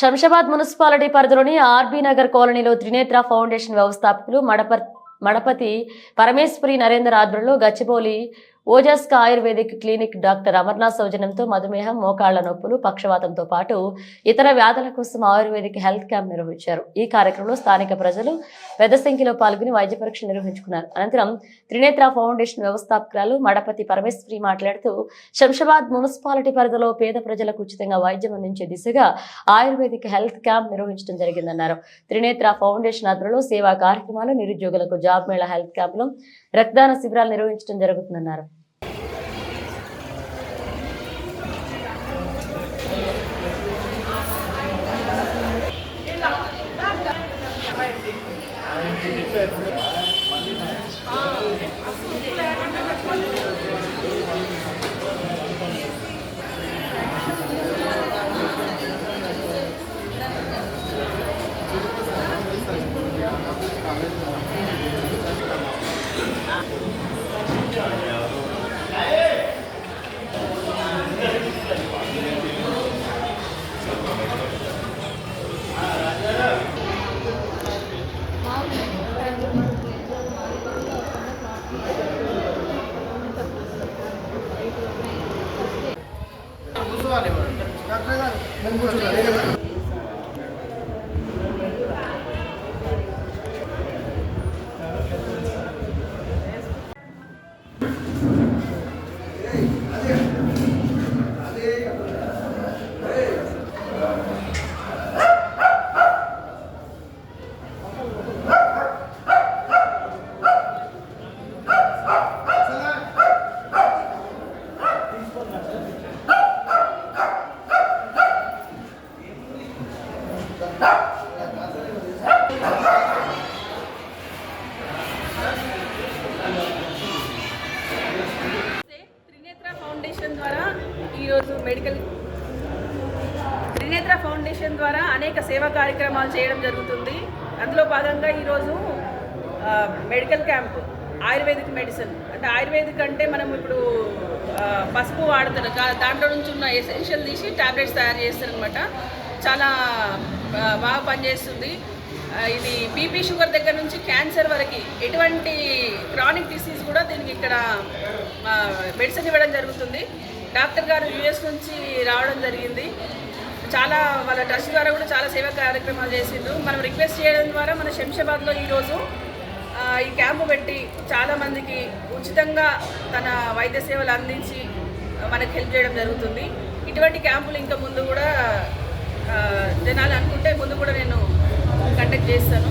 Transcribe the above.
Shamshabad municipality పరిధిలోని RB Nagar కాలనీలో Trinetra foundation వ్యవస్థాపకులు మడపతి పరమేశ్వరి నరేందర్ ఆధ్వర్యంలో గచ్చిబౌలి ఓజస్క ఆయుర్వేదిక్ క్లినిక్ డాక్టర్ అమర్నాథ్ సౌజన్యంతో మధుమేహం, మోకాళ్ల నొప్పులు, పక్షవాతంతో పాటు ఇతర వ్యాధుల కోసం ఆయుర్వేదిక్ హెల్త్ క్యాంప్ నిర్వహించారు. ఈ కార్యక్రమంలో స్థానిక ప్రజలు పెద్ద సంఖ్యలో పాల్గొని వైద్య పరీక్షలు నిర్వహించుకున్నారు. అనంతరం త్రినేత్ర ఫౌండేషన్ వ్యవస్థాపకురాలు మడపతి పరమేశ్వరి మాట్లాడుతూ శంషాబాద్ మున్సిపాలిటీ పరిధిలో పేద ప్రజలకు ఉచితంగా వైద్యం అందించే దిశగా ఆయుర్వేదిక్ హెల్త్ క్యాంప్ నిర్వహించడం జరిగిందన్నారు. త్రినేత్ర ఫౌండేషన్ ఆధ్వర్యంలో సేవా కార్యక్రమాలు, నిరుద్యోగులకు జాబ్ మేళా, హెల్త్ క్యాంపులు, రక్తదాన శిబిరాలు నిర్వహించడం జరుగుతుందన్నారు. త్రినేత్ర ఫౌండేషన్ ద్వారా అనేక సేవా కార్యక్రమాలు చేయడం జరుగుతుంది. అందులో భాగంగా ఈరోజు మెడికల్ క్యాంప్, ఆయుర్వేదిక్ మెడిసిన్ అంటే ఆయుర్వేదిక్ అంటే మనం ఇప్పుడు పసుపు వాడుతారు, దాంట్లో నుంచి ఉన్న ఎసెన్షియల్ తీసి టాబ్లెట్స్ తయారు చేస్తారనమాట. చాలా బాగా పనిచేస్తుంది. ఇది బీపీ, షుగర్ దగ్గర నుంచి క్యాన్సర్ వరకు ఎటువంటి క్రానిక్ డిసీజ్ కూడా దీనికి ఇక్కడ మెడిసిన్ ఇవ్వడం జరుగుతుంది. డాక్టర్ గారు యూఎస్ నుంచి రావడం జరిగింది. చాలా వాళ్ళ ట్రస్ట్ ద్వారా కూడా చాలా సేవా కార్యక్రమాలు చేసిండ్రు. మనం రిక్వెస్ట్ చేయడం ద్వారా మన శంషాబాద్లో ఈరోజు ఈ క్యాంపు పెట్టి చాలామందికి ఉచితంగా తన వైద్య సేవలు అందించి మనకు హెల్ప్ చేయడం జరుగుతుంది. ఇటువంటి క్యాంపులు ఇంకా ముందు కూడా జనాలు అనుకుంటే ముందు కూడా నేను కండక్ట్ చేస్తాను.